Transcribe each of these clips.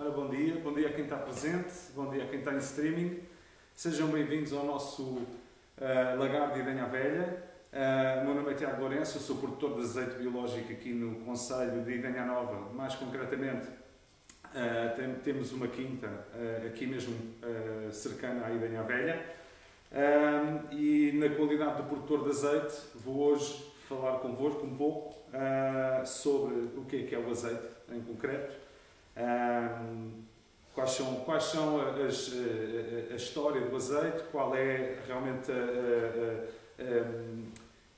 Ora, bom dia a quem está presente, bom dia a quem está em streaming. Sejam bem-vindos ao nosso lagar de Idanha Velha. O meu nome é Tiago Lourenço, eu sou produtor de azeite biológico aqui no concelho de Idanha Nova. Mais concretamente, temos uma quinta aqui mesmo cercana à Idanha Velha. E na qualidade de produtor de azeite, vou hoje falar convosco um pouco sobre o que é o azeite em concreto. Quais são a história do azeite, qual é realmente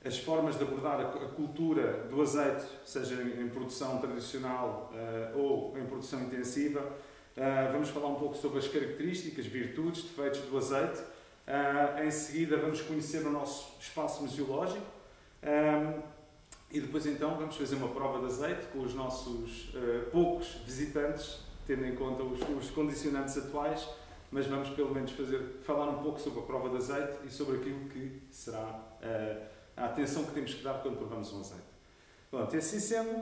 as formas de abordar a cultura do azeite, seja em produção tradicional ou em produção intensiva. Vamos falar um pouco sobre as características, virtudes, defeitos do azeite. Em seguida vamos conhecer o nosso espaço museológico. E depois então vamos fazer uma prova de azeite com os nossos poucos visitantes, tendo em conta os condicionantes atuais, mas vamos pelo menos falar um pouco sobre a prova de azeite e sobre aquilo que será a atenção que temos que dar quando provamos um azeite. Pronto, e assim sendo,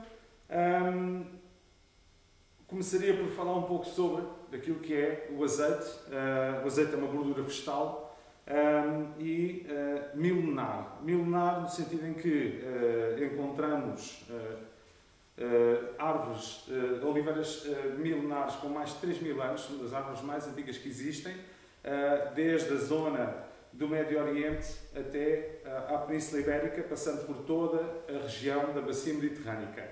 começaria por falar um pouco sobre aquilo que é o azeite. O azeite é uma gordura vegetal e milenar. Milenar no sentido em que encontramos árvores, oliveiras milenares com mais de 3.000 anos, são das árvores mais antigas que existem, desde a zona do Médio Oriente até à Península Ibérica, passando por toda a região da bacia mediterrânica.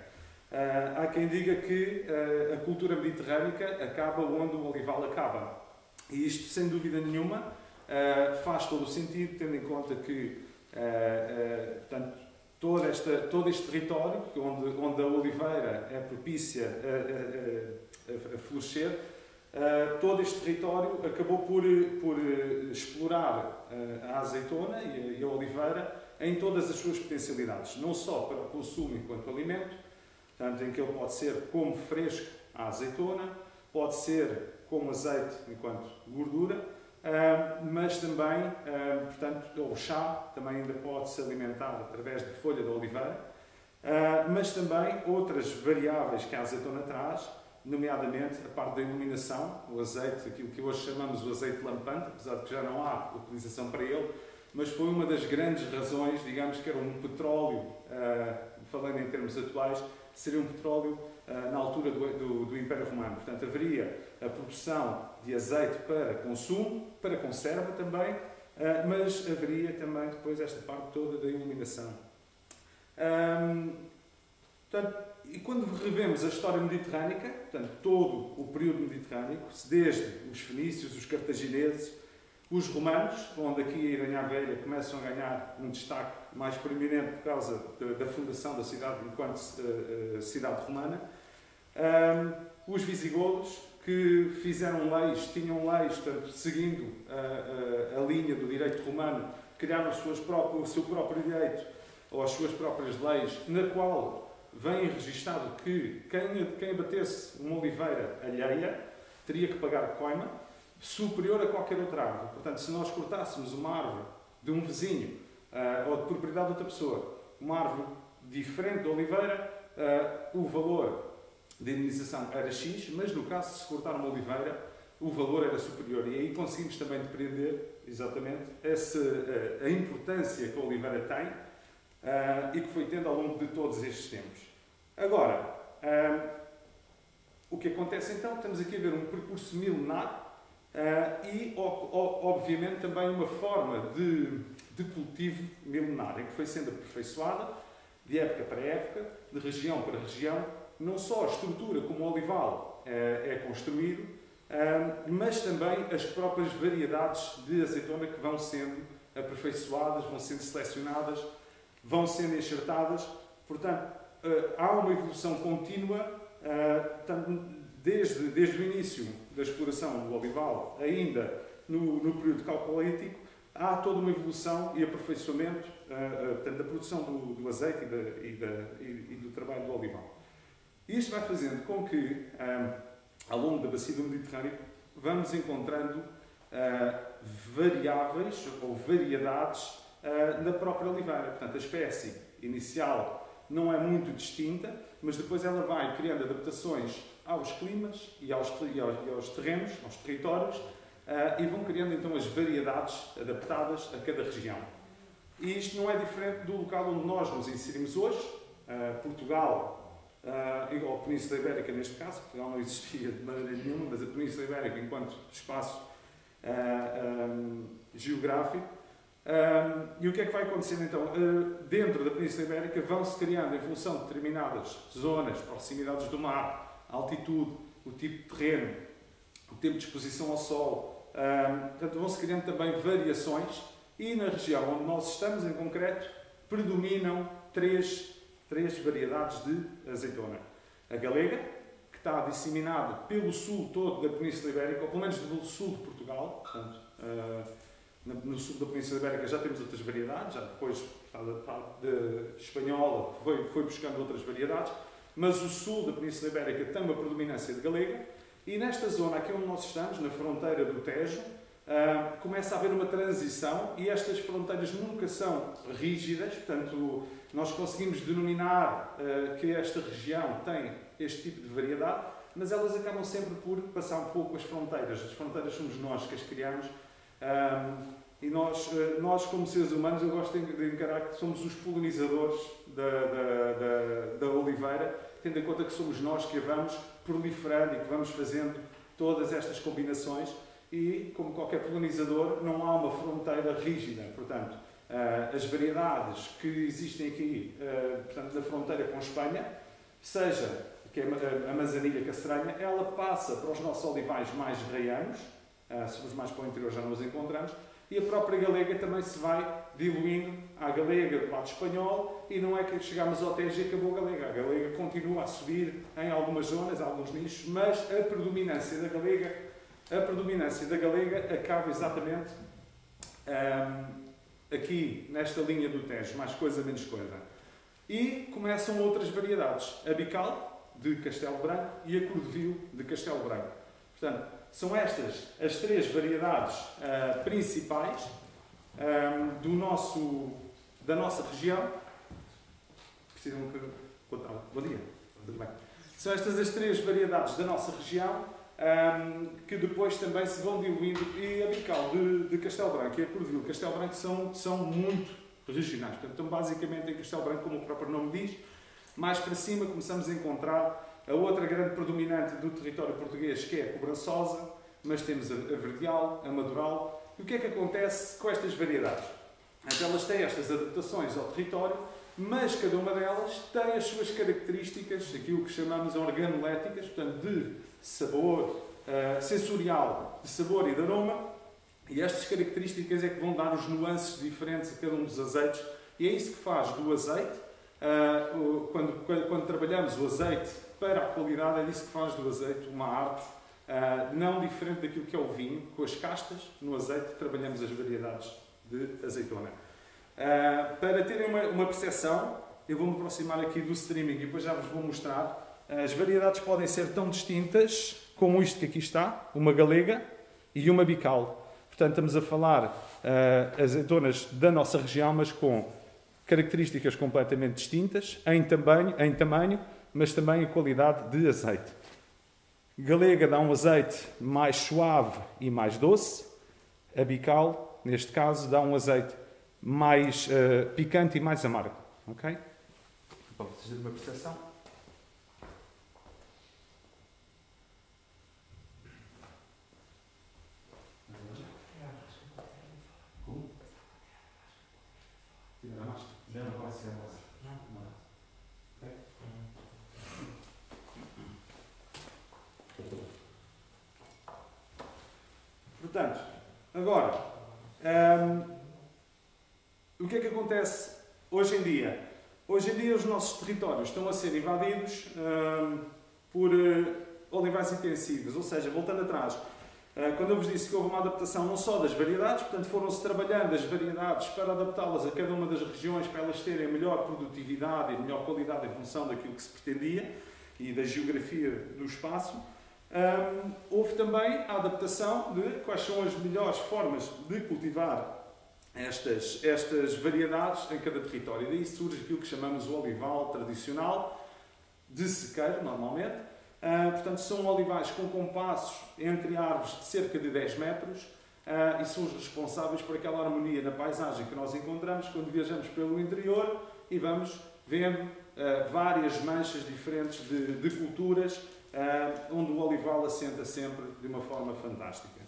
Há quem diga que a cultura mediterrânica acaba onde o olival acaba. E isto, sem dúvida nenhuma, faz todo o sentido, tendo em conta que portanto, todo este território, onde a oliveira é propícia a florescer, todo este território acabou por explorar a azeitona e a oliveira em todas as suas potencialidades, não só para o consumo enquanto alimento, tanto em que ele pode ser como fresco a azeitona, pode ser como azeite enquanto gordura, mas também, portanto, o chá também ainda pode se alimentar através de folha de oliveira, mas também outras variáveis que a azeitona traz, nomeadamente a parte da iluminação, o azeite, aquilo que hoje chamamos o azeite lampante, apesar de que já não há utilização para ele, mas foi uma das grandes razões, digamos que era um petróleo, falando em termos atuais, seria um petróleo na altura do Império Romano. Portanto, haveria a produção de azeite para consumo, para conserva também, mas haveria também depois esta parte toda da iluminação. Portanto, e quando revemos a história mediterrânica, portanto, todo o período mediterrâneo, desde os fenícios, os cartagineses, os romanos, onde aqui a Idanha Velha começam a ganhar um destaque mais proeminente por causa da fundação da cidade enquanto cidade romana, os visigodos, que fizeram leis, tinham leis, portanto, seguindo a linha do direito romano, criaram o seu próprio direito, ou as suas próprias leis, na qual vem registado que quem abatesse uma oliveira alheia teria que pagar coima superior a qualquer outra árvore. Portanto, se nós cortássemos uma árvore de um vizinho ou de propriedade de outra pessoa, uma árvore diferente da oliveira, o valor de indenização era X, mas no caso de se cortar uma oliveira, o valor era superior. E aí conseguimos também depreender exatamente a importância que a oliveira tem e que foi tendo ao longo de todos estes tempos. Agora, o que acontece então? Estamos aqui a ver um percurso milenar e, obviamente, também uma forma de cultivo milenar, em que foi sendo aperfeiçoada de época para época, de região para região, não só a estrutura como o olival é construído, mas também as próprias variedades de azeitona que vão sendo aperfeiçoadas, vão sendo selecionadas, vão sendo enxertadas. Portanto, há uma evolução contínua, desde o início da exploração do olival, ainda no período calcolítico, há toda uma evolução e aperfeiçoamento da produção do azeite e do trabalho do olival. Isto vai fazendo com que, ao longo da bacia do Mediterrâneo, vamos encontrando variáveis ou variedades na própria oliveira. Portanto, a espécie inicial não é muito distinta, mas depois ela vai criando adaptações aos climas e aos terrenos, aos territórios, e vão criando então as variedades adaptadas a cada região. E isto não é diferente do local onde nós nos inserimos hoje, Portugal, ou a Península Ibérica neste caso. Portugal não existia de maneira nenhuma, mas a Península Ibérica enquanto espaço geográfico. E o que é que vai acontecendo então? Dentro da Península Ibérica vão-se criando, em função de determinadas zonas, proximidades do mar, altitude, o tipo de terreno, o tempo de exposição ao sol, portanto vão-se criando também variações, e na região onde nós estamos em concreto predominam três variedades de azeitona. A galega, que está disseminada pelo sul todo da Península Ibérica, ou pelo menos do sul de Portugal, portanto, no sul da Península Ibérica já temos outras variedades, já depois a parte espanhola foi buscando outras variedades, mas o sul da Península Ibérica tem uma predominância de galega, e nesta zona aqui onde nós estamos, na fronteira do Tejo, começa a haver uma transição, e estas fronteiras nunca são rígidas, portanto nós conseguimos denominar que esta região tem este tipo de variedade, mas elas acabam sempre por passar um pouco as fronteiras somos nós que as criamos. E nós como seres humanos, eu gosto de encarar que somos os polinizadores da oliveira, tendo em conta que somos nós que a vamos proliferando e que vamos fazendo todas estas combinações, e como qualquer polinizador não há uma fronteira rígida, portanto as variedades que existem aqui, portanto, na fronteira com a Espanha, seja que é a manzanilha caceranha, ela passa para os nossos olivais mais raianos, se formos mais para o interior já não os encontramos, e a própria galega também se vai diluindo à galega do lado espanhol, e não é que chegamos ao Tejo e acabou a galega continua a subir em algumas zonas, alguns nichos, mas a predominância da galega acaba exatamente aqui nesta linha do Tejo, mais coisa menos coisa. E começam outras variedades, a bical de Castelo Branco e a cordevil de Castelo Branco. Portanto, são estas as três variedades principais da nossa região. Precisam que contar. Bom dia. Tudo bem. São estas as três variedades da nossa região que depois também se vão diluindo, e a bical de Castelo Branco e a cordevil de Castelo Branco são muito regionais. Portanto, estão basicamente em Castelo Branco, como o próprio nome diz. Mais para cima começamos a encontrar a outra grande predominante do território português, que é a cobrançosa, mas temos a verdeal, a madural. E o que é que acontece com estas variedades? Elas têm estas adaptações ao território, mas cada uma delas tem as suas características, aquilo que chamamos organoléticas, portanto, de sabor sensorial, de sabor e de aroma, e estas características é que vão dar os nuances diferentes a cada um dos azeites, e é isso que faz do azeite, quando trabalhamos o azeite para a qualidade, é isso que faz do azeite uma arte não diferente daquilo que é o vinho. Com as castas, no azeite, trabalhamos as variedades de azeitona. Para terem uma percepção, eu vou-me aproximar aqui do streaming e depois já vos vou mostrar. As variedades podem ser tão distintas como isto que aqui está, uma galega e uma bical. Portanto, estamos a falar azeitonas da nossa região, mas com características completamente distintas, em tamanho, mas também em qualidade de azeite. Galega dá um azeite mais suave e mais doce. A bical, neste caso, dá um azeite mais picante e mais amargo. Ok? Para vocês terem uma percepção. Portanto, agora, o que é que acontece hoje em dia? Hoje em dia os nossos territórios estão a ser invadidos por olivais intensivos, ou seja, voltando atrás, quando eu vos disse que houve uma adaptação não só das variedades, portanto foram-se trabalhando as variedades para adaptá-las a cada uma das regiões, para elas terem melhor produtividade e melhor qualidade em função daquilo que se pretendia e da geografia do espaço. Houve também a adaptação de quais são as melhores formas de cultivar estas variedades em cada território. E daí surge aquilo que chamamos o olival tradicional, de sequeiro, normalmente, Portanto, são olivais com compassos entre árvores de cerca de 10 metros e são os responsáveis por aquela harmonia na paisagem que nós encontramos quando viajamos pelo interior e vamos vendo várias manchas diferentes de culturas, onde o olival assenta sempre de uma forma fantástica.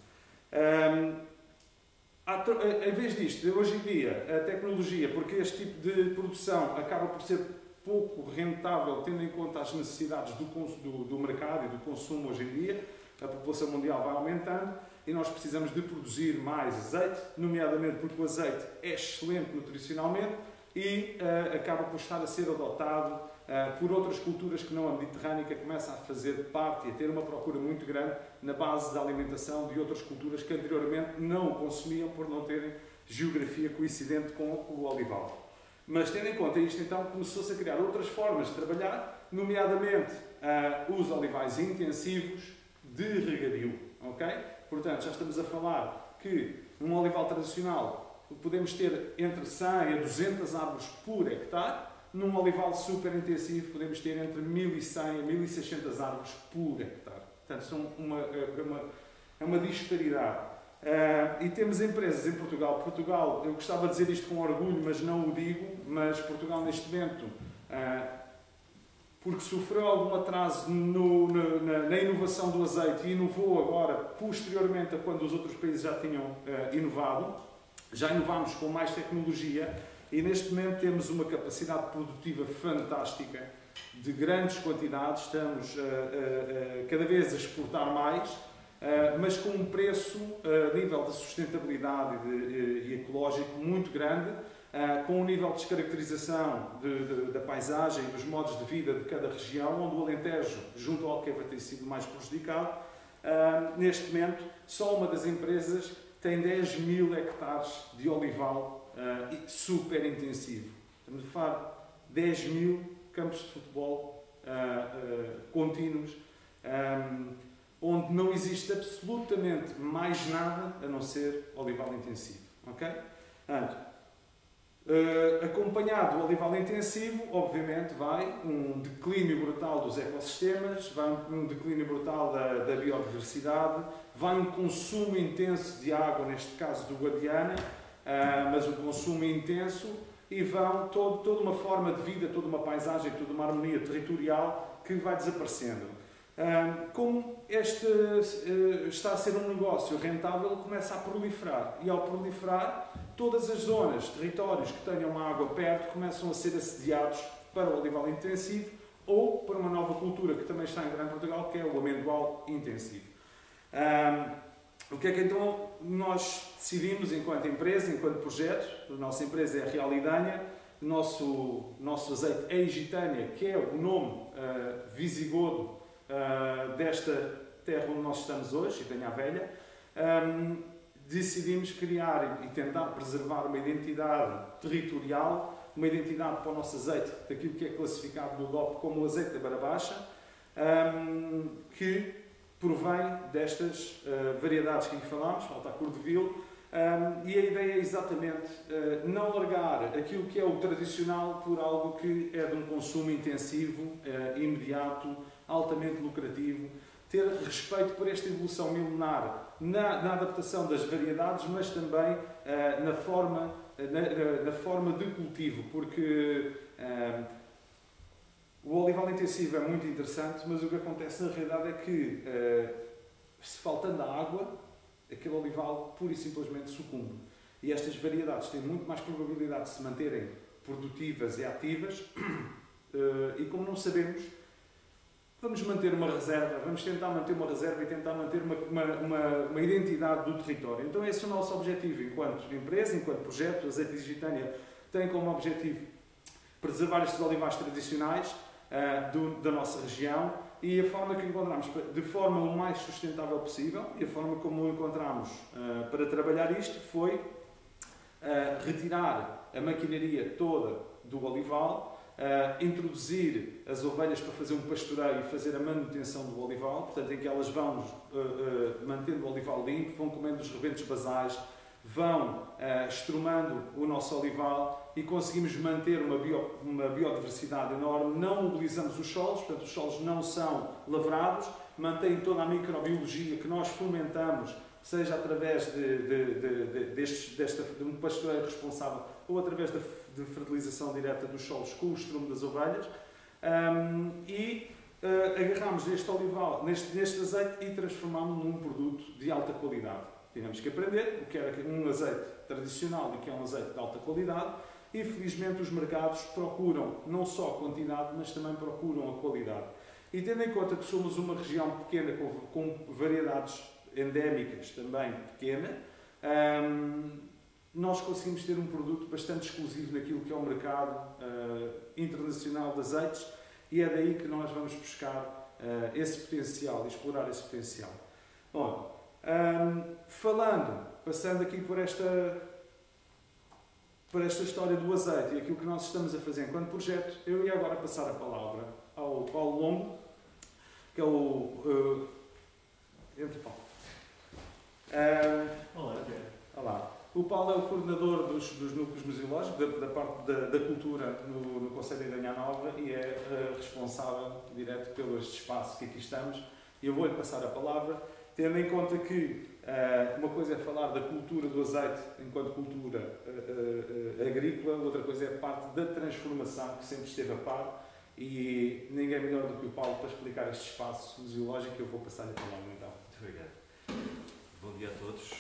Em vez disto, hoje em dia, a tecnologia, porque este tipo de produção acaba por ser pouco rentável, tendo em conta as necessidades do mercado e do consumo hoje em dia, a população mundial vai aumentando e nós precisamos de produzir mais azeite, nomeadamente porque o azeite é excelente nutricionalmente e acaba por estar a ser adotado por outras culturas que não a mediterrânea, que começa a fazer parte e a ter uma procura muito grande na base da alimentação de outras culturas que anteriormente não o consumiam por não terem geografia coincidente com o olival. Mas tendo em conta isto, então começou-se a criar outras formas de trabalhar, nomeadamente os olivais intensivos de regadio. Okay? Portanto, já estamos a falar que num olival tradicional podemos ter entre 100 a 200 árvores por hectare. Num olival super intensivo podemos ter entre 1100 a 1600 árvores por hectare. Portanto, são uma disparidade. E temos empresas em Portugal. Portugal, eu gostava de dizer isto com orgulho, mas não o digo, mas Portugal neste momento, porque sofreu algum atraso na inovação do azeite e inovou agora, posteriormente a quando os outros países já tinham inovado, já inovámos com mais tecnologia. E neste momento temos uma capacidade produtiva fantástica, de grandes quantidades, estamos cada vez a exportar mais, mas com um preço a nível de sustentabilidade e ecológico muito grande, com um nível de descaracterização da paisagem e dos modos de vida de cada região, onde o Alentejo, junto ao Alqueva, tem sido mais prejudicado. Neste momento, só uma das empresas tem 10.000 hectares de olival super intensivo. Estamos a falar de 10.000 campos de futebol contínuos, onde não existe absolutamente mais nada a não ser olival intensivo. Okay? Portanto, acompanhado do olival intensivo, obviamente, vai um declínio brutal dos ecossistemas, vai um declínio brutal da biodiversidade, vai um consumo intenso de água, neste caso do Guadiana, mas um consumo intenso, e vão toda uma forma de vida, toda uma paisagem, toda uma harmonia territorial que vai desaparecendo. Como este está a ser um negócio rentável, começa a proliferar, e ao proliferar, todas as zonas, territórios que tenham uma água perto começam a ser assediados para o olival intensivo ou para uma nova cultura que também está em Grande Portugal, que é o amendoal intensivo. O que é que então nós decidimos enquanto empresa, enquanto projeto? A nossa empresa é a Real Idanha, o nosso azeite é Egitânia, que é o nome visigodo desta terra onde nós estamos hoje, Idanha Velha. Decidimos criar e tentar preservar uma identidade territorial, uma identidade para o nosso azeite, daquilo que é classificado no DOP como o azeite da Beira Baixa, que provém destas variedades que aqui falámos, falta a cor de vil, e a ideia é exatamente não largar aquilo que é o tradicional por algo que é de um consumo intensivo, imediato, altamente lucrativo, ter respeito por esta evolução milenar na adaptação das variedades, mas também na forma de cultivo, porque o olival intensivo é muito interessante, mas o que acontece na realidade é que, se faltando a água, aquele olival pura e simplesmente sucumbe. E estas variedades têm muito mais probabilidade de se manterem produtivas e ativas, e como não sabemos, vamos manter uma reserva, vamos tentar manter uma reserva e tentar manter uma identidade do território. Então esse é o nosso objetivo enquanto empresa, enquanto projeto. O Azeite Egitânia tem como objetivo preservar estes olivais tradicionais da nossa região, e a forma que encontramos de forma o mais sustentável possível, e a forma como o encontramos para trabalhar isto foi retirar a maquinaria toda do olival, introduzir as ovelhas para fazer um pastoreio e fazer a manutenção do olival, portanto em que elas vão mantendo o olival limpo, vão comendo os rebentos basais, vão estrumando o nosso olival e conseguimos manter uma biodiversidade enorme. Não mobilizamos os solos, portanto os solos não são lavrados, mantém toda a microbiologia que nós fomentamos, seja através de um pastoreio responsável ou através de fertilização direta dos solos com o estrumo das ovelhas. Agarramos este olival, neste azeite e transformámos-lo num produto de alta qualidade. Tivemos que aprender o que era um azeite tradicional e o que é um azeite de alta qualidade e, felizmente, os mercados procuram não só a quantidade, mas também procuram a qualidade. E tendo em conta que somos uma região pequena com variedades endémicas também pequena, nós conseguimos ter um produto bastante exclusivo naquilo que é o mercado internacional de azeites e é daí que nós vamos buscar esse potencial, explorar esse potencial. Bom, passando aqui por esta história do azeite e aquilo que nós estamos a fazer enquanto projeto, eu ia agora passar a palavra ao Paulo Longo, que é o... Entre Paulo. Olá, olá. O Paulo é o coordenador dos núcleos museológicos, da parte da cultura no Conselho de Ganha Nova e é responsável direto pelo este espaço que aqui estamos. E eu vou-lhe passar a palavra, tendo em conta que uma coisa é falar da cultura do azeite enquanto cultura agrícola, outra coisa é a parte da transformação que sempre esteve a par e ninguém melhor do que o Paulo para explicar este espaço museológico. Eu vou passar-lhe a palavra então. Muito obrigado. Bom dia a todos.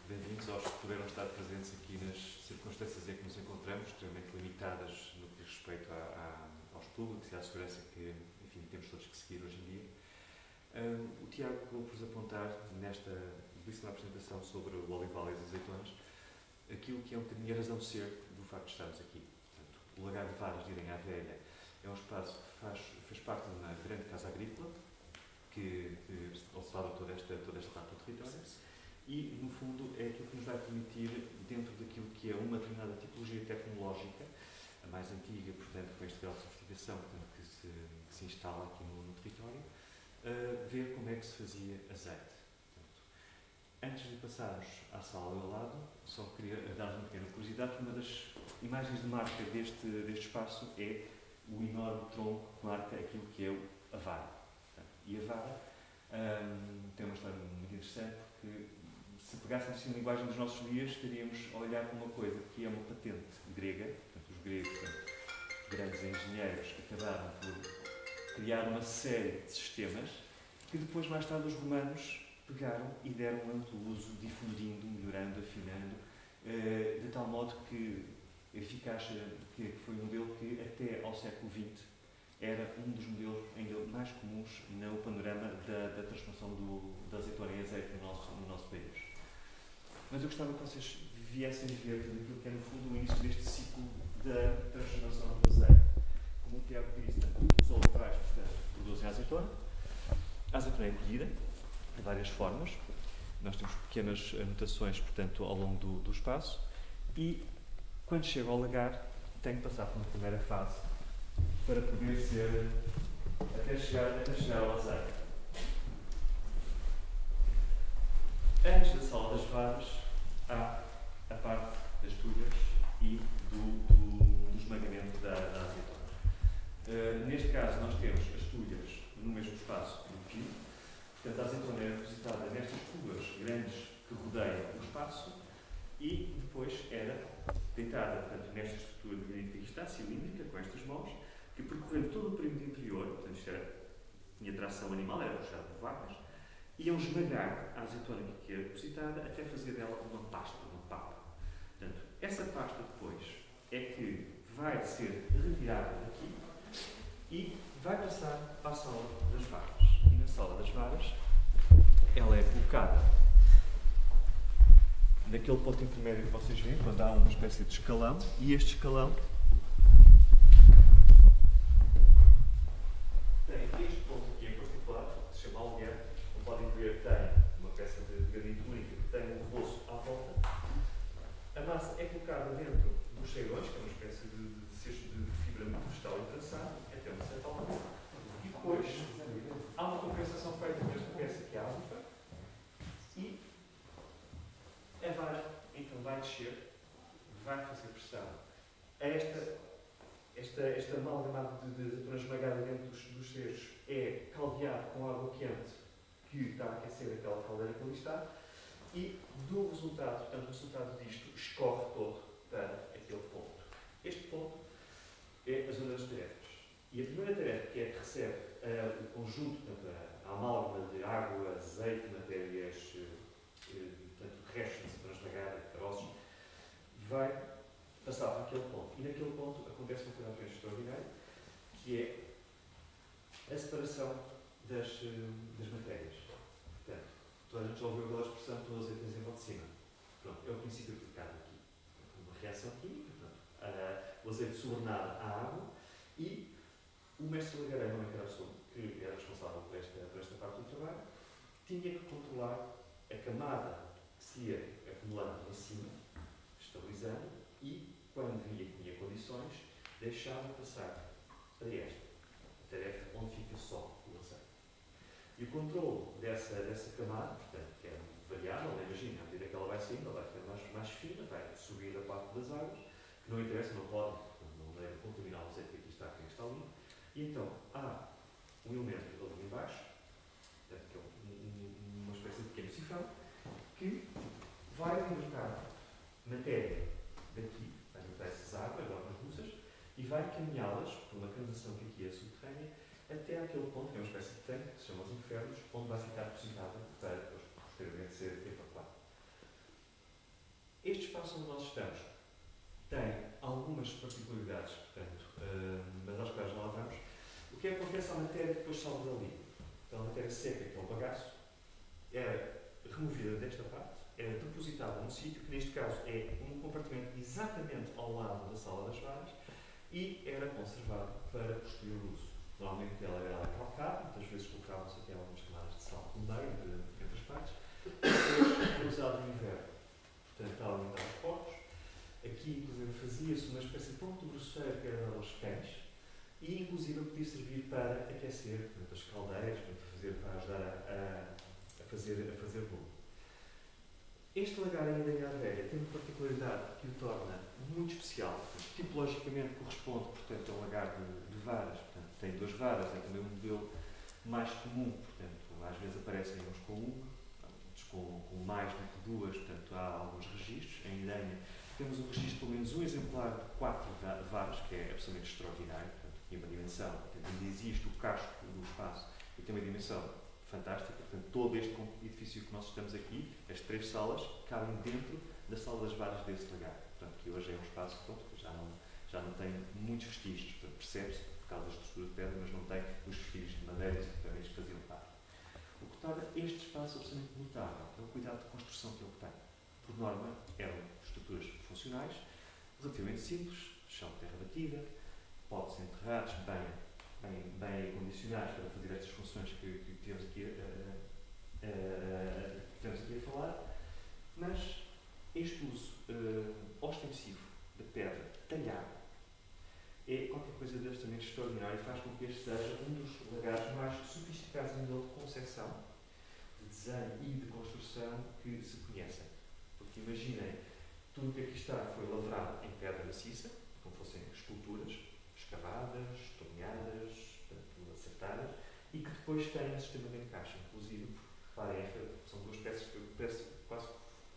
Bem-vindos aos que puderam estar presentes aqui nas circunstâncias em que nos encontramos, extremamente limitadas no que diz respeito aos públicos e à segurança que, enfim, temos todos que seguir hoje em dia. O Tiago acabou por apontar nesta belíssima apresentação sobre o olival e as azeitonas aquilo que é um bocadinho a razão de ser do facto de estarmos aqui. Portanto, o Lagar de Varas de Irem à Velha é um espaço que fez parte de uma grande casa agrícola que observava toda esta parte do território e, no fundo, é aquilo que nos vai permitir, dentro daquilo que é uma determinada tipologia tecnológica, a mais antiga, portanto, com este grau de sofisticação que se instala aqui no território, ver como é que se fazia azeite. Portanto, antes de passarmos à sala ao lado, só queria dar uma pequena curiosidade, que uma das imagens de marca deste espaço é o enorme tronco que marca aquilo que é a vara. E a vara tem uma história muito interessante, porque se pegássemos assim a linguagem dos nossos dias, estaríamos a olhar para uma coisa que é uma patente grega. Portanto, os gregos, grandes engenheiros, acabaram por criar uma série de sistemas que depois, mais tarde, os romanos pegaram e deram um amplo uso, difundindo, melhorando, afinando, de tal modo que a eficácia, que foi um modelo que até ao século XX era um dos modelos ainda mais comuns no panorama da transformação da azeitona em azeite no nosso país. Mas eu gostava que vocês viessem ver aquilo que é, no fundo, o início deste ciclo da transformação do azeite. Como o Tiago disse, os olivais, portanto, produzem a azeitona. A azeitona é colhida de várias formas. Nós temos pequenas anotações, portanto, ao longo do espaço. E, quando chega ao lagar, tem que passar por uma primeira fase para poder ser até chegar ao azeite. Antes da sala das varas, há a parte das tulhas e do esmagamento da azeitona. Neste caso, nós temos as tulhas no mesmo espaço do pio. Portanto, a azeitona é depositada nestas tubas grandes que rodeiam o espaço e depois era deitada, portanto, nesta estrutura que está cilíndrica, com estas mãos, que percorrendo todo o perímetro interior, portanto, isto tinha tração animal, era puxado por vacas, iam esmagar a azeitona que era depositada até fazer dela uma pasta, uma papa. Portanto, essa pasta depois é que vai ser retirada daqui e vai passar para a sala das varas. E na sala das varas, ela é colocada naquele ponto intermédio que vocês veem, quando há uma espécie de escalão, e este escalão tem este ponto aqui em particular, que se chama alguer. Como podem ver, tem uma peça de granito única que tem um reboço à volta. A massa é colocada dentro dos cheirões, que é uma espécie de cesto de fibra muito vegetal interessado, até uma certa altura. E depois há uma compensação feita com esta peça que é a alfa e a vara em descer, vai fazer pressão a esta amálgama de apenas esmagada dentro dos ceres é caldeado com água quente que está a aquecer aquela caldeira que ali está e do resultado, portanto, o resultado disto escorre todo para aquele ponto. Este ponto é a zona das tarefas. E a primeira tarefa, que é que recebe o conjunto, portanto, a amálgama de água, azeite, matérias, portanto, restos de transmagada, caroços, vai passar para aquele ponto. E naquele ponto acontece uma coisa apenas extraordinária, que é a separação das matérias. Portanto, toda a gente já ouviu aquela expressão que o azeite tem sempre ao de cima. Pronto, é o princípio aplicado aqui. Uma reação química, portanto, o azeite subordinado à água e o mestre Lagareiro, que era responsável por esta parte do trabalho, tinha que controlar a camada que se ia acumulando em cima, estabilizando, e, quando via que tinha condições, deixava passar para esta, a tarefa onde fica só o azeite. E o controle dessa camada, portanto, que é variável, imagina, à medida que ela vai saindo, ela vai ficando mais fina, vai subir a parte das águas, que não interessa, não pode, não deve contaminar o azeite que aqui está ali. E então, há um elemento ali embaixo, portanto, que é uma espécie de pequeno sifão, que vai libertar matéria daqui, vai libertar essas águas russas, e vai caminhá-las por uma canalização que aqui é subterrânea, até aquele ponto, que é uma espécie de tanque, que se chama os infernos, onde vai ficar depositada para depois, posteriormente, ser evacuado. Este espaço onde nós estamos tem algumas particularidades, portanto, mas às quais não lá vamos. O que é que acontece à matéria que depois salva dali? Então, a matéria seca, que é o bagaço, era removida desta parte, era depositada num sítio, que neste caso é um compartimento exatamente ao lado da sala das varas, e era conservado para posterior uso. Normalmente ela era calcada, muitas vezes colocavam-se até algumas camadas de sal no meio, entre as partes. Depois foi usado no inverno, portanto, para alimentar os porcos. Aqui, inclusive, fazia-se uma espécie de ponto grosseiro que era dado aos cães e, inclusive, podia servir para aquecer, portanto, as caldeiras, para ajudar a fazer bolo. Este lagar em Idenha Velha tem uma particularidade que o torna muito especial. Tipologicamente corresponde, portanto, a um lagar de varas. Portanto, tem 2 varas, é também um modelo mais comum. Portanto, às vezes aparecem uns com 1, outros com mais do que 2. Portanto, há alguns registros. Em Idenha temos um registro, pelo menos um exemplar de 4 varas, que é absolutamente extraordinário. Portanto, tem uma dimensão, portanto, ainda existe o casco do espaço e tem uma dimensão fantástica. Portanto, todo este edifício que nós estamos aqui, as 3 salas, cabem dentro da sala das varas desse lagar. Portanto, que hoje é um espaço que já não tem muitos vestígios. Portanto, percebe-se por causa da estrutura de pedra, mas não tem os vestígios de madeira e os equipamentos que faziam parte. O que torna este espaço absolutamente notável é o cuidado de construção que ele tem. Por norma, eram estruturas funcionais, relativamente simples, chão de terra batida, potes enterrados, bem acondicionados para fazer estas funções que temos aqui a falar, mas este uso ostensivo da pedra talhada é qualquer coisa de absolutamente extraordinário e faz com que este seja um dos lagares mais sofisticados a nível de concepção, de desenho e de construção que se conhecem. Porque imaginem, tudo o que aqui está foi lavrado em pedra maciça, como fossem esculturas, escavadas, torneadas, acertadas, e que depois têm um sistema de encaixe, inclusive, reparem, são 2 peças que parece quase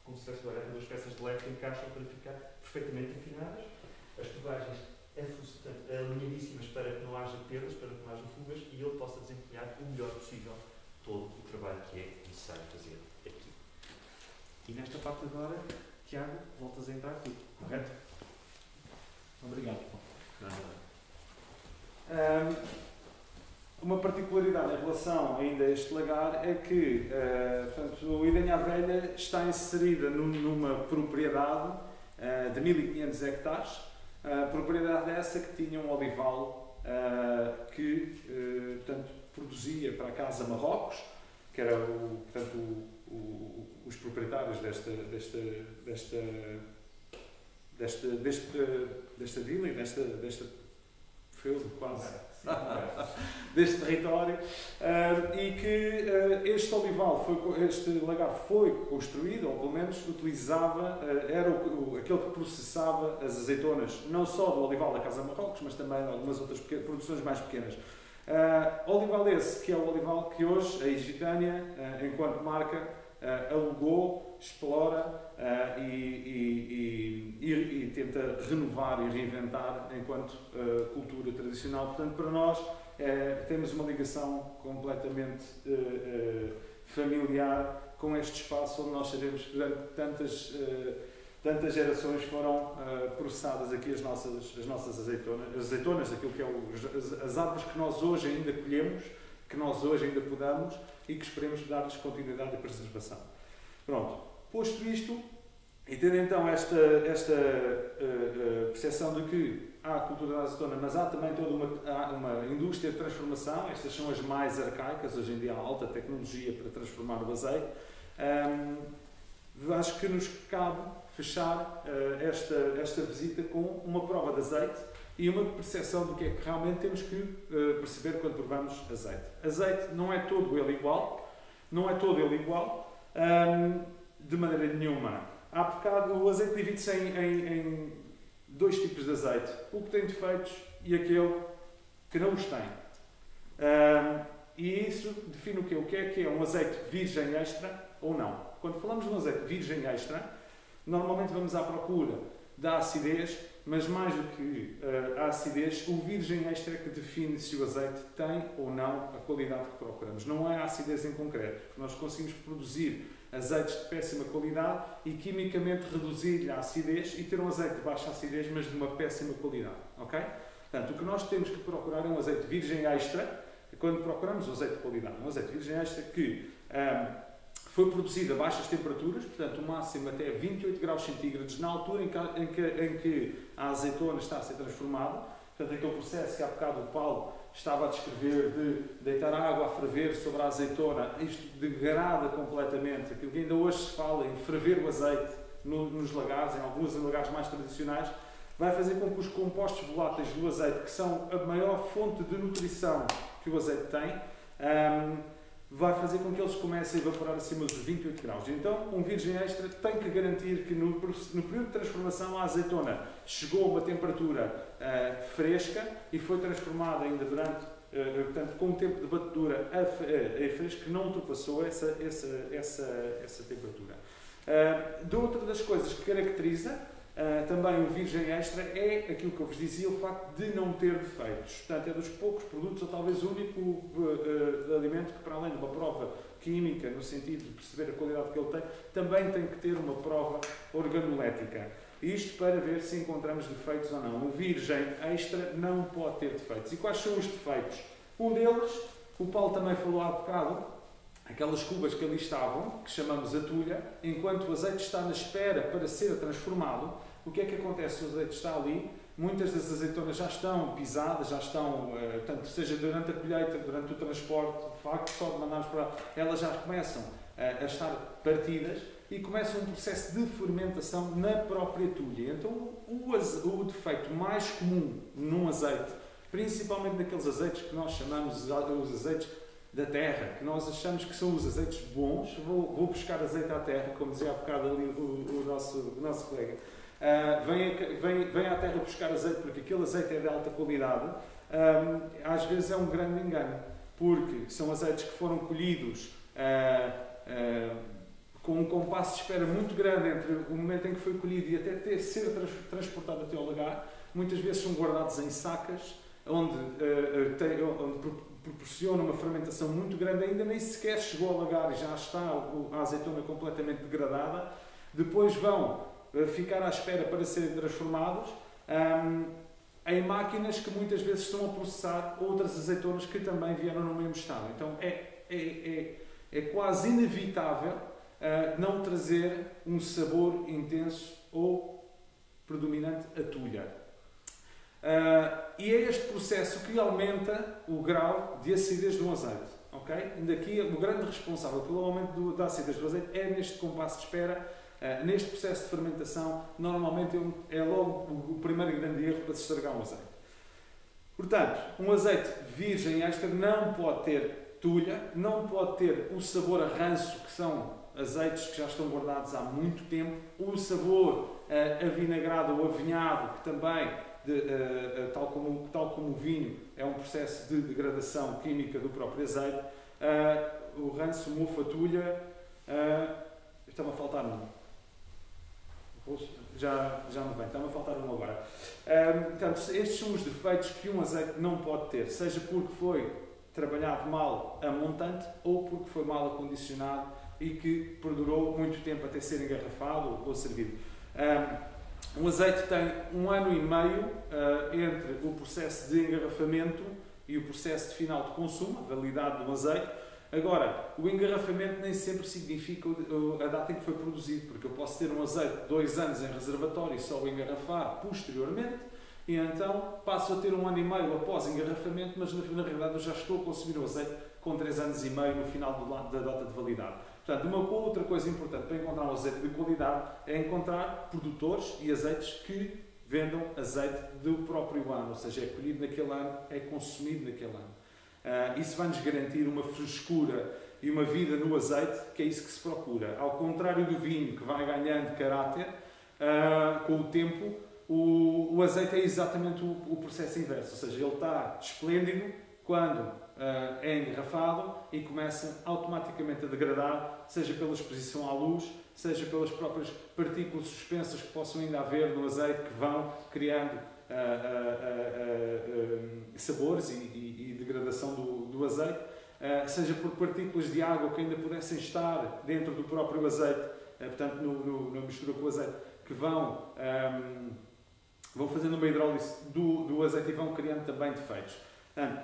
como se fosse 2 peças de leve que encaixam para ficar perfeitamente afinadas, as tubagens alinhadíssimas para que não haja perdas, para que não haja fugas, e ele possa desempenhar o melhor possível todo o trabalho que é necessário fazer aqui. E nesta parte agora, Tiago, voltas a entrar tudo, correto? Obrigado. Uma particularidade em relação ainda a este lagar é que portanto, o Idenha Velha está inserida numa propriedade de 1500 hectares, propriedade essa que tinha um olival que portanto, produzia para a Casa Marrocos, que era os proprietários desta vila e desta feudo quase. deste território, e que este olival, este lagar foi construído, ou pelo menos utilizava, era aquele que processava as azeitonas, não só do olival da Casa Marrocos, mas também de algumas outras produções mais pequenas. Olival esse, que é o olival que hoje a Egitânia, enquanto marca, alugou, explora e tenta renovar e reinventar enquanto cultura tradicional. Portanto, para nós, temos uma ligação completamente familiar com este espaço onde nós sabemos que durante tantas gerações foram processadas aqui as nossas azeitonas, aquilo que é as árvores que nós hoje ainda colhemos, que nós hoje ainda podamos e que esperemos dar-lhes continuidade e preservação. Pronto, posto isto, e tendo então esta percepção de que há a cultura da azeitona, mas há também toda uma indústria de transformação, estas são as mais arcaicas, hoje em dia há alta tecnologia para transformar o azeite, acho que nos cabe fechar esta visita com uma prova de azeite e uma percepção do que é que realmente temos que perceber quando provamos azeite. Azeite não é todo ele igual, de maneira nenhuma. Há bocado, o azeite divide-se em dois tipos de azeite, o que tem defeitos e aquele que não os tem. E isso define o quê? O que é um azeite virgem extra ou não. Quando falamos de um azeite virgem extra, normalmente vamos à procura da acidez, mas mais do que a acidez, o virgem extra é que define se o azeite tem ou não a qualidade que procuramos. Não é a acidez em concreto, porque nós conseguimos produzir azeites de péssima qualidade e quimicamente reduzir-lhe a acidez e ter um azeite de baixa acidez, mas de uma péssima qualidade. Ok? Portanto, o que nós temos que procurar é um azeite virgem extra, quando procuramos um azeite de qualidade. Um azeite virgem extra que foi produzido a baixas temperaturas, portanto, o máximo até 28 graus centígrados, na altura em que a azeitona está a ser transformada. Portanto, aquele processo que há bocado o Paulo estava a descrever de deitar água a ferver sobre a azeitona, isto degrada completamente. Aquilo que ainda hoje se fala em ferver o azeite nos lagares, em alguns lagares mais tradicionais, vai fazer com que os compostos voláteis do azeite, que são a maior fonte de nutrição que o azeite tem, vai fazer com que eles comecem a evaporar acima dos 28 graus. Então, um virgem extra tem que garantir que no período de transformação a azeitona chegou a uma temperatura fresca e foi transformada ainda durante, portanto, com um tempo de batedura a fresco que não ultrapassou essa temperatura. De outra das coisas que caracteriza também o virgem extra é aquilo que eu vos dizia, o facto de não ter defeitos. Portanto, é dos poucos produtos, ou talvez o único alimento que, para além de uma prova química, no sentido de perceber a qualidade que ele tem, também tem que ter uma prova organolética. Isto para ver se encontramos defeitos ou não. O virgem extra não pode ter defeitos. E quais são os defeitos? Um deles, o Paulo também falou há bocado, aquelas cubas que ali estavam, que chamamos atulha, enquanto o azeite está na espera para ser transformado, o que é que acontece? O azeite está ali, muitas das azeitonas já estão pisadas, já estão, portanto, seja durante a colheita, durante o transporte, o facto só de mandarmos para lá, elas já começam a estar partidas e começa um processo de fermentação na própria atulha. Então, o defeito mais comum num azeite, principalmente naqueles azeites que nós chamamos os azeites da terra, que nós achamos que são os azeites bons, vou buscar azeite à terra, como dizia há bocado ali o nosso colega, vem à terra buscar azeite porque aquele azeite é de alta qualidade, às vezes é um grande engano, porque são azeites que foram colhidos com um compasso de espera muito grande entre o momento em que foi colhido e até ser transportado até ao lagar. Muitas vezes são guardados em sacas, onde proporciona uma fermentação muito grande, ainda nem sequer chegou ao lagar e já está a azeitona completamente degradada. Depois vão ficar à espera para serem transformados em máquinas que muitas vezes estão a processar outras azeitonas que também vieram no mesmo estado. Então é quase inevitável não trazer um sabor intenso ou predominante atulha. E é este processo que aumenta o grau de acidez do azeite. Okay? Daqui, o grande responsável pelo aumento da acidez do azeite é neste compasso de espera, neste processo de fermentação. Normalmente é logo o primeiro grande erro para se estragar um azeite. Portanto, um azeite virgem extra não pode ter tulha, não pode ter o sabor a ranço, que são azeites que já estão guardados há muito tempo, o sabor avinagrado ou avinhado, que também, tal como o vinho, é um processo de degradação química do próprio azeite. O ranço, mufa, tulha, estava a faltar um. Já me vem, está-me a faltar um agora. Portanto, estes são os defeitos que um azeite não pode ter, seja porque foi trabalhado mal a montante ou porque foi mal acondicionado e que perdurou muito tempo até ser engarrafado ou servido. Um azeite tem 1 ano e meio entre o processo de engarrafamento e o processo de final de consumo, a validade do azeite. Agora, o engarrafamento nem sempre significa a data em que foi produzido, porque eu posso ter um azeite de 2 anos em reservatório e só o engarrafar posteriormente, e então passo a ter 1 ano e meio após engarrafamento, mas na realidade eu já estou a consumir o azeite com 3 anos e meio no final da data de validade. Portanto, uma outra coisa importante para encontrar um azeite de qualidade é encontrar produtores e azeites que vendam azeite do próprio ano, ou seja, é colhido naquele ano, é consumido naquele ano. Isso vai-nos garantir uma frescura e uma vida no azeite, que é isso que se procura. Ao contrário do vinho, que vai ganhando caráter com o tempo, o azeite é exatamente o processo inverso, ou seja, ele está esplêndido quando é engarrafado e começa automaticamente a degradar, seja pela exposição à luz, seja pelas próprias partículas suspensas que possam ainda haver no azeite, que vão criando sabores e degradação do azeite, seja por partículas de água que ainda pudessem estar dentro do próprio azeite, portanto na mistura com o azeite, que vão fazendo uma hidrólise do azeite e vão criando também defeitos. Portanto,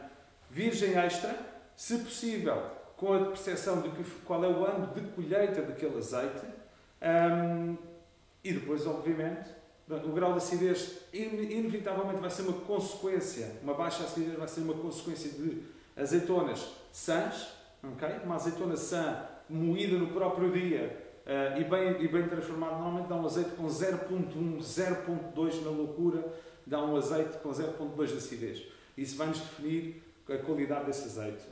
virgem extra, se possível, com a percepção de qual é o ano de colheita daquele azeite, e depois, obviamente, o grau de acidez inevitavelmente vai ser uma consequência, uma baixa acidez vai ser uma consequência de azeitonas sãs, okay? Uma azeitona sã, moída no próprio dia e bem transformada, normalmente dá um azeite com 0.1, 0.2 na loucura, dá um azeite com 0.2 de acidez. Isso vai-nos definir a qualidade desse azeite,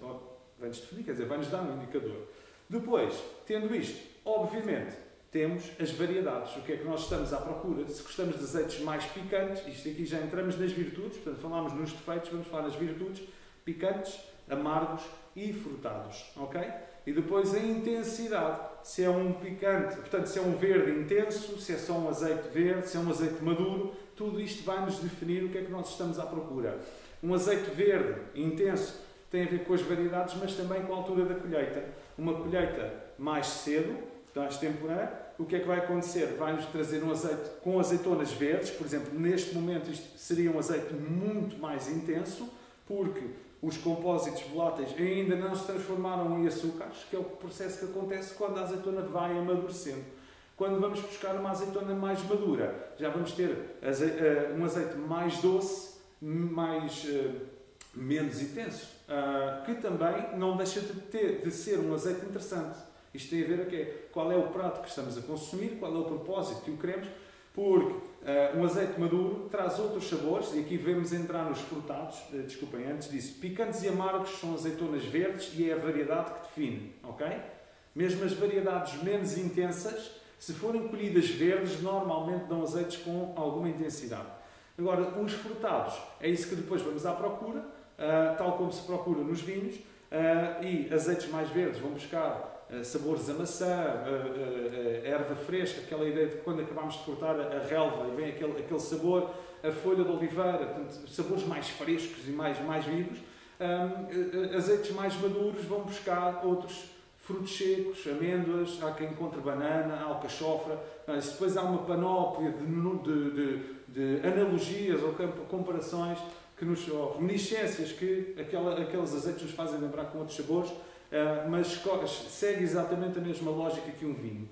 vai-nos definir, quer dizer, vai-nos dar um indicador. Depois, tendo isto, obviamente, temos as variedades. O que é que nós estamos à procura? Se gostamos de azeites mais picantes, isto aqui já entramos nas virtudes, portanto falámos nos defeitos, vamos falar nas virtudes, picantes, amargos e frutados, ok? E depois a intensidade, se é um picante, portanto se é um verde intenso, se é só um azeite verde, se é um azeite maduro, tudo isto vai nos definir o que é que nós estamos à procura. Um azeite verde intenso tem a ver com as variedades, mas também com a altura da colheita. Uma colheita mais cedo, mais temporã, o que é que vai acontecer? Vai-nos trazer um azeite com azeitonas verdes, por exemplo, neste momento isto seria um azeite muito mais intenso, porque os compósitos voláteis ainda não se transformaram em açúcares, que é o processo que acontece quando a azeitona vai amadurecendo. Quando vamos buscar uma azeitona mais madura, já vamos ter um azeite mais doce, menos intenso, que também não deixa de ser um azeite interessante. Isto tem a ver a quê? Qual é o prato que estamos a consumir, qual é o propósito que o queremos, porque um azeite maduro traz outros sabores, e aqui vemos entrar nos frutados, desculpem, antes disso, picantes e amargos são azeitonas verdes e é a variedade que define, ok? Mesmo as variedades menos intensas, se forem colhidas verdes, normalmente dão azeites com alguma intensidade. Agora, os frutados, é isso que depois vamos à procura, tal como se procura nos vinhos, e azeites mais verdes vão buscar sabores a maçã, erva fresca, aquela ideia de que quando acabamos de cortar a relva e vem aquele sabor, a folha de oliveira, portanto, sabores mais frescos e mais vivos. Azeites mais maduros vão buscar outros frutos secos, amêndoas, há quem encontre banana, alcachofra. Depois há uma panóplia de analogias ou comparações, ou reminiscências que aqueles azeites nos fazem lembrar com outros sabores, mas segue exatamente a mesma lógica que um vinho.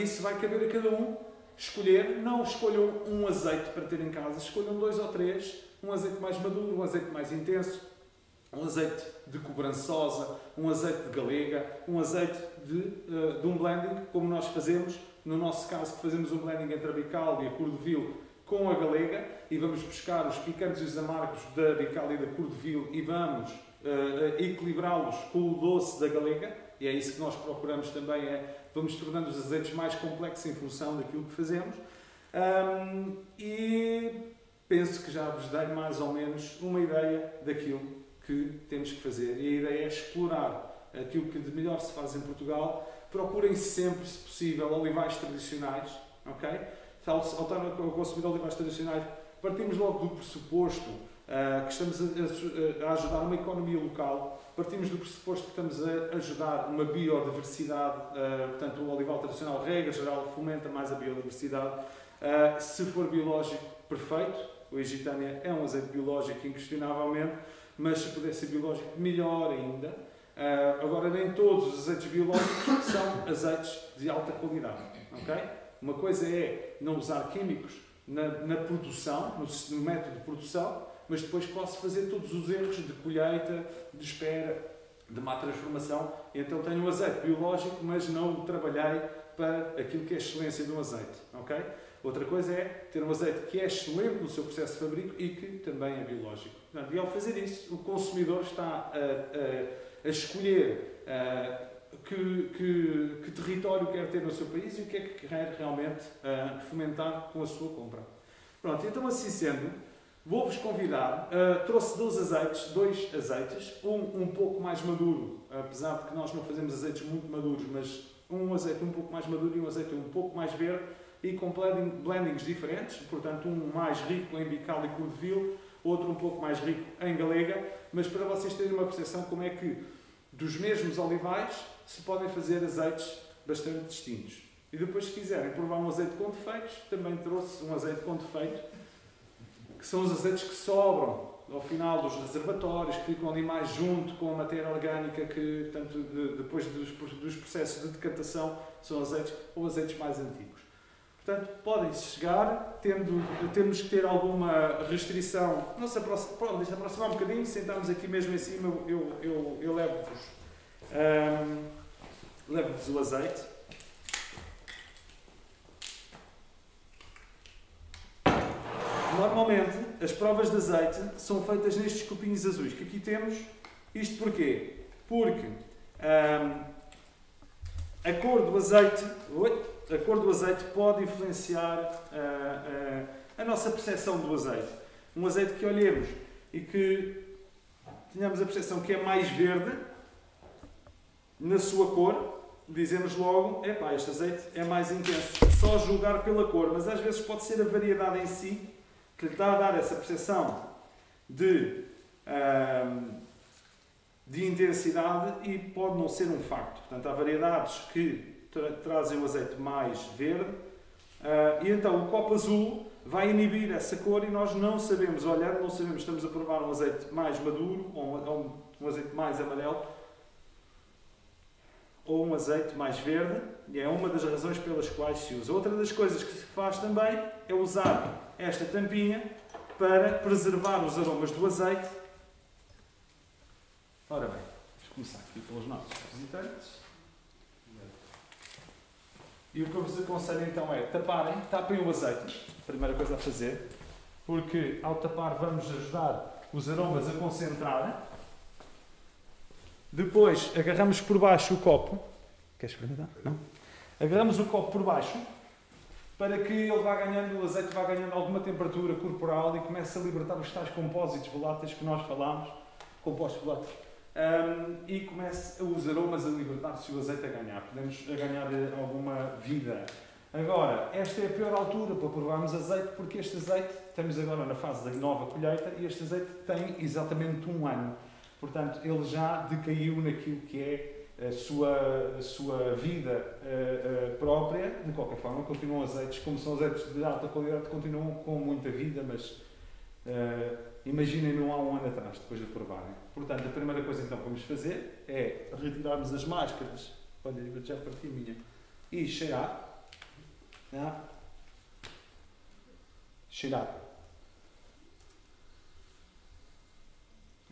Isso vai caber a cada um escolher. Não escolham um azeite para ter em casa, escolham 2 ou 3, um azeite mais maduro, um azeite mais intenso, um azeite de cobrançosa, um azeite de galega, um azeite de um blending, como nós fazemos, no nosso caso que fazemos um blending entre a Bical e a Cordovil com a galega e vamos buscar os picantes e os amargos da Bical e da Cordeville e vamos equilibrá-los com o doce da galega, e é isso que nós procuramos também, vamos tornando os azeites mais complexos em função daquilo que fazemos. E penso que já vos dei mais ou menos uma ideia daquilo que temos que fazer. E a ideia é explorar aquilo que de melhor se faz em Portugal. Procurem sempre, se possível, olivais tradicionais. Ok? Ao estar a consumir olivais tradicionais, partimos logo do pressuposto que estamos a ajudar uma economia local. Partimos do pressuposto que estamos a ajudar uma biodiversidade. Portanto, o olival tradicional, regra geral, fomenta mais a biodiversidade. Se for biológico, perfeito. O Egitânia é um azeite biológico, inquestionavelmente, mas se puder ser biológico, melhor ainda. Agora, nem todos os azeites biológicos são azeites de alta qualidade. Okay? Uma coisa é não usar químicos na produção, no método de produção, mas depois posso fazer todos os erros de colheita, de espera, de má transformação. Então tenho um azeite biológico, mas não o trabalhei para aquilo que é a excelência de um azeite. Okay? Outra coisa é ter um azeite que é excelente no seu processo de fabrico e que também é biológico. E ao fazer isso, o consumidor está a escolher que território quer ter no seu país e o que é que quer realmente fomentar com a sua compra. Pronto, então assim sendo, vou-vos convidar, trouxe dois azeites, um pouco mais maduro, apesar de que nós não fazemos azeites muito maduros, mas um azeite um pouco mais maduro e um azeite um pouco mais verde, e com blendings diferentes, portanto um mais rico em Bical e Cordeville, outro um pouco mais rico em galega, mas para vocês terem uma percepção como é que dos mesmos olivais se podem fazer azeites bastante distintos. E depois, se quiserem provar um azeite com defeitos, também trouxe um azeite com defeito, que são os azeites que sobram ao final dos reservatórios, que ficam ali mais junto com a matéria orgânica, que, portanto, depois dos processos de decantação, são azeites ou azeites mais antigos. Portanto, podem chegar, temos que ter alguma restrição. Não se podem se aproximar um bocadinho, sentarmos aqui mesmo em cima, eu levo-vos o azeite. Normalmente, as provas de azeite são feitas nestes copinhos azuis, que aqui temos. Isto porquê? Porque a cor do azeite pode influenciar a nossa percepção do azeite. Um azeite que olhemos e que tenhamos a percepção que é mais verde, na sua cor, dizemos logo, epá, este azeite é mais intenso. Só julgar pela cor, mas às vezes pode ser a variedade em si que lhe está a dar essa percepção de intensidade e pode não ser um facto. Portanto, há variedades que trazem o azeite mais verde e então o copo azul vai inibir essa cor e nós não sabemos, olhando, não sabemos se estamos a provar um azeite mais maduro ou um azeite mais amarelo ou um azeite mais verde, e é uma das razões pelas quais se usa. Outra das coisas que se faz também é usar esta tampinha para preservar os aromas do azeite. Ora bem, vamos começar aqui pelos nossos visitantes. E o que eu vos aconselho então é tapem o azeite, primeira coisa a fazer, porque ao tapar vamos ajudar os aromas a concentrar. Depois agarramos por baixo o copo. Queres experimentar? Não? Agarramos o copo por baixo para que ele vá ganhando, o azeite vá ganhando alguma temperatura corporal e comece a libertar os tais compósitos voláteis que nós falámos, compostos voláteis, e comece os aromas a libertar-se e o azeite a ganhar. Podemos ganhar alguma vida. Agora, esta é a pior altura para provarmos azeite, porque este azeite, estamos agora na fase da nova colheita, e este azeite tem exatamente 1 ano. Portanto, ele já decaiu naquilo que é a sua vida própria. De qualquer forma, continuam azeites, como são azeites de alta qualidade, continuam com muita vida, mas imaginem-no há 1 ano atrás, depois de provarem. Portanto, a primeira coisa então que vamos fazer é retirarmos as máscaras. Olha, eu já parti a minha. E cheirar. Cheirar.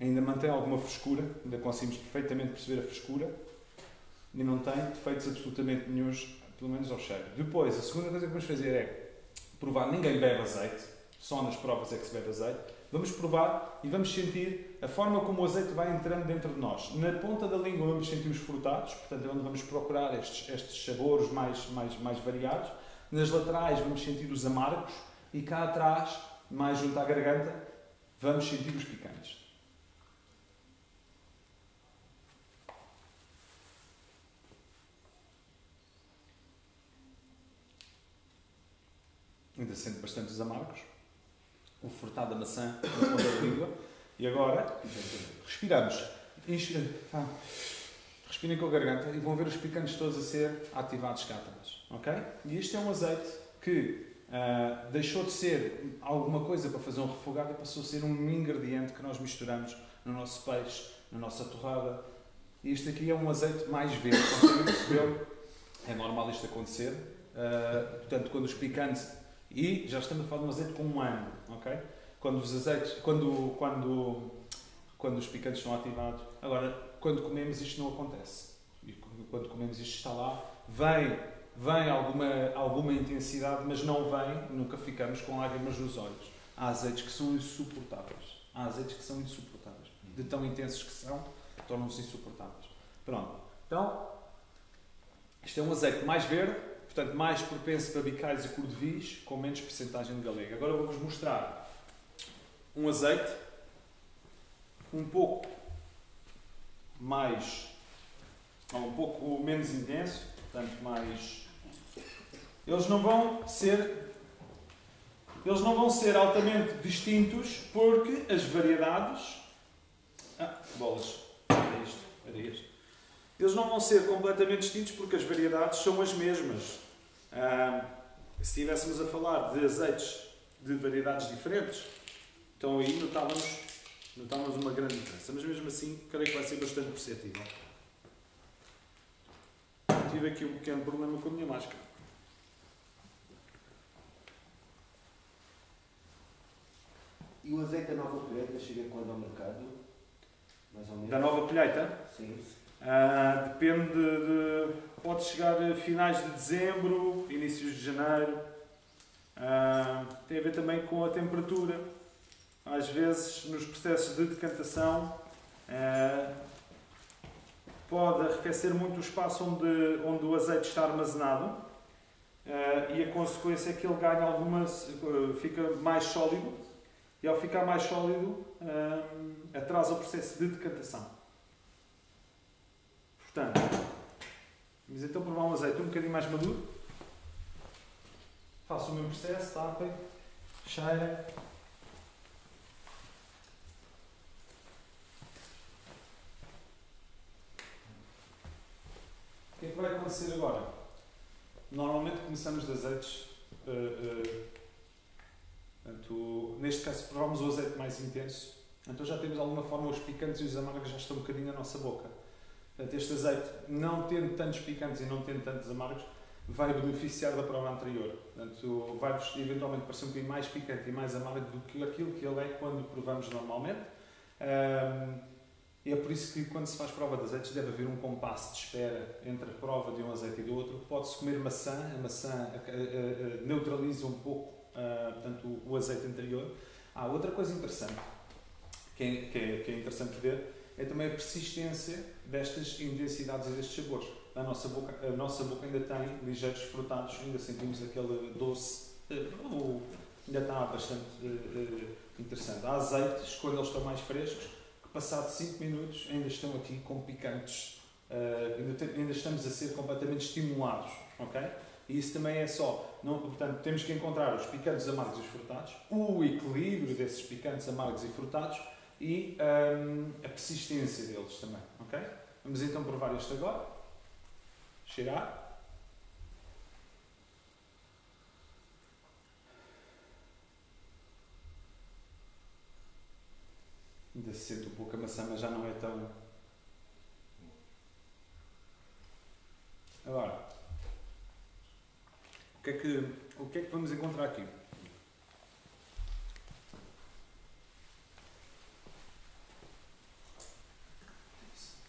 Ainda mantém alguma frescura, ainda conseguimos perfeitamente perceber a frescura e não tem defeitos absolutamente nenhuns, pelo menos ao cheiro. Depois, a segunda coisa que vamos fazer é provar, ninguém bebe azeite, só nas provas é que se bebe azeite. Vamos provar e vamos sentir a forma como o azeite vai entrando dentro de nós. Na ponta da língua vamos sentir os frutados, portanto é onde vamos procurar estes sabores mais variados. Nas laterais vamos sentir os amargos e cá atrás, mais junto à garganta, vamos sentir os picantes. Ainda sente bastante os amargos, o frutado da maçã na ponta da língua. E agora, respiramos. Respirem com a garganta e vão ver os picantes todos a ser ativados cá atrás. Ok? E este é um azeite que deixou de ser alguma coisa para fazer um refogado e passou a ser um ingrediente que nós misturamos no nosso peixe, na nossa torrada. E este aqui é um azeite mais verde. Conseguem perceber? É normal isto acontecer. Portanto, quando os picantes... E já estamos a falar de um azeite com 1 ano, ok? Quando os azeites, quando os picantes são ativados. Agora, quando comemos isto não acontece. E quando comemos isto está lá, vem alguma intensidade, mas não vem, nunca ficamos com lágrimas nos olhos. Há azeites que são insuportáveis. Há azeites que são insuportáveis. De tão intensos que são, tornam-se insuportáveis. Pronto. Então, isto é um azeite mais verde, portanto, mais propenso para bicalhos e cordevis, com menos percentagem de galega. Agora vou-vos mostrar um azeite um pouco menos intenso, portanto, mais... Eles não vão ser altamente distintos porque as variedades... bolas, era isto. Eles não vão ser completamente distintos porque as variedades são as mesmas. Se estivéssemos a falar de azeites de variedades diferentes, então aí notávamos uma grande diferença. Mas mesmo assim, creio que vai ser bastante perceptível. Tive aqui um pequeno problema com a minha máscara. E o azeite da nova colheita chega quando ao mercado? Mais ou menos? Da nova colheita? Sim. Depende pode chegar a finais de dezembro, inícios de janeiro. Tem a ver também com a temperatura. Às vezes, nos processos de decantação, pode arrefecer muito o espaço onde o azeite está armazenado, e a consequência é que ele ganha fica mais sólido, e ao ficar mais sólido, atrasa o processo de decantação. Portanto, vamos então provar um azeite um bocadinho mais maduro. Faço o meu processo, tapem, cheira. O que é que vai acontecer agora? Normalmente começamos de azeites, neste caso provamos o azeite mais intenso, então já temos de alguma forma os picantes e os amargos já estão um bocadinho na nossa boca. Portanto, este azeite, não tendo tantos picantes e não tendo tantos amargos, vai beneficiar da prova anterior. Portanto, vai-vos eventualmente parecer um bocadinho mais picante e mais amargo do que aquilo que ele é quando provamos normalmente. E é por isso que quando se faz prova de azeites deve haver um compasso de espera entre a prova de um azeite e do outro. Pode-se comer maçã, a maçã neutraliza um pouco portanto, o azeite anterior. Outra coisa interessante, que é interessante ver, é também a persistência destas intensidades e destes sabores. A nossa boca ainda tem ligeiros frutados, ainda sentimos aquele doce, ainda está bastante interessante. Há azeites, quando eles estão mais frescos, que passados 5 minutos ainda estão aqui com picantes, ainda estamos a ser completamente estimulados, ok? E isso também é portanto, temos que encontrar os picantes, amargos e os frutados, o equilíbrio desses picantes, amargos e frutados, e a persistência deles também, ok? Vamos então provar este agora. Cheirar. Ainda se sente um pouco a maçã, mas já não é tão... Agora, o que é que vamos encontrar aqui?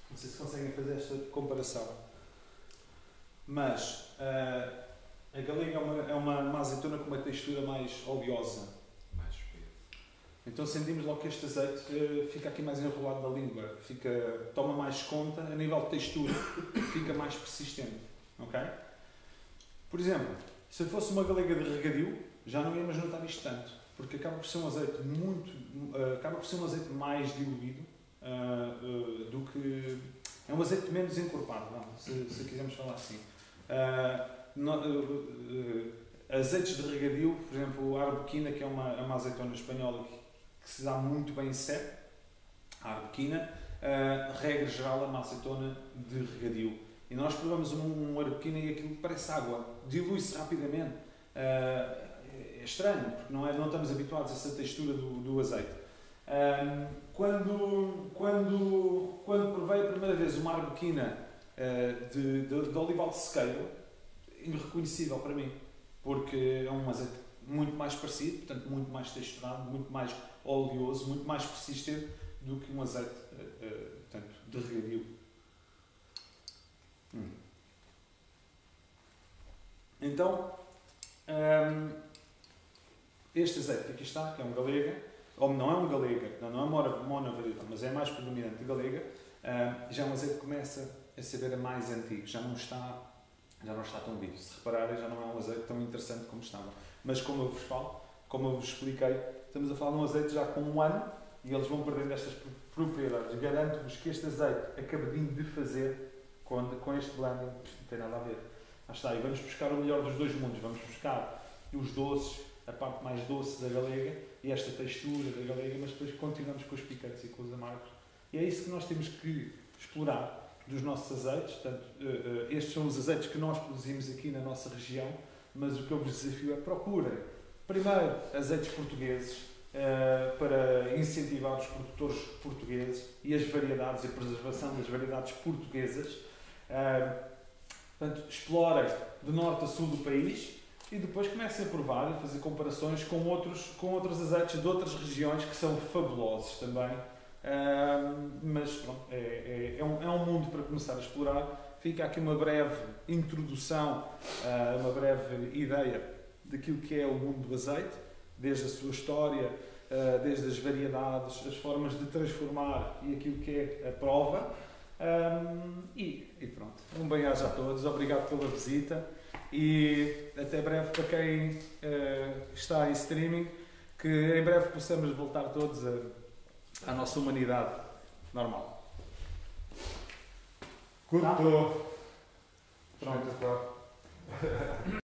Não sei se conseguem fazer esta comparação, mas A galega é uma azeitona com uma textura mais oleosa. Mais frio. Então sentimos logo que este azeite fica aqui mais enrolado na língua, toma mais conta, a nível de textura, fica mais persistente. Ok? Por exemplo, se fosse uma galega de regadio, já não íamos notar isto tanto, porque acaba por ser um azeite acaba por ser um azeite mais diluído do que... É um azeite menos encorpado, se quisermos falar assim. Azeites de regadio, por exemplo, a arbequina, que é uma azeitona espanhola que se dá muito bem seco, a arbequina, regra geral é uma azeitona de regadio. E nós provamos um arbequina e aquilo parece água, dilui-se rapidamente. É estranho, porque não estamos habituados a essa textura do azeite. Quando provei a primeira vez uma arbequina de olival de sequeiro, irreconhecível para mim, porque é um azeite muito mais parecido, portanto muito mais texturado, muito mais oleoso, muito mais persistente do que um azeite portanto, de regadio. Então, este azeite que aqui está, que é um galega, ou não é um galega, não é uma monovarietal, mas é mais predominante galega, já é um azeite que começa a saber a mais antigo, já não está tão vivo. Se repararem, já não é um azeite tão interessante como estava. Mas como eu vos falo, como eu vos expliquei, estamos a falar de um azeite já com 1 ano e eles vão perdendo estas propriedades. Garanto-vos que este azeite acabadinho de fazer com este blending não tem nada a ver. Lá está, e vamos buscar o melhor dos dois mundos. Vamos buscar os doces, a parte mais doce da galega e esta textura da galega, mas depois continuamos com os picantes e com os amargos. E é isso que nós temos que explorar dos nossos azeites. Portanto, estes são os azeites que nós produzimos aqui na nossa região, mas o que eu vos desafio é procurem primeiro azeites portugueses para incentivar os produtores portugueses e as variedades e a preservação das variedades portuguesas. Portanto, explorem de norte a sul do país e depois comecem a provar e fazer comparações com outros azeites de outras regiões que são fabulosos também. Mas pronto, é um mundo para começar a explorar. Fica aqui uma breve introdução, uma breve ideia daquilo que é o mundo do azeite, desde a sua história, desde as variedades, as formas de transformar e aquilo que é a prova. E pronto, um bem-aja a todos, obrigado pela visita e até breve para quem está em streaming, que em breve possamos voltar todos à nossa humanidade normal. Curto. Pronto. Espetacular.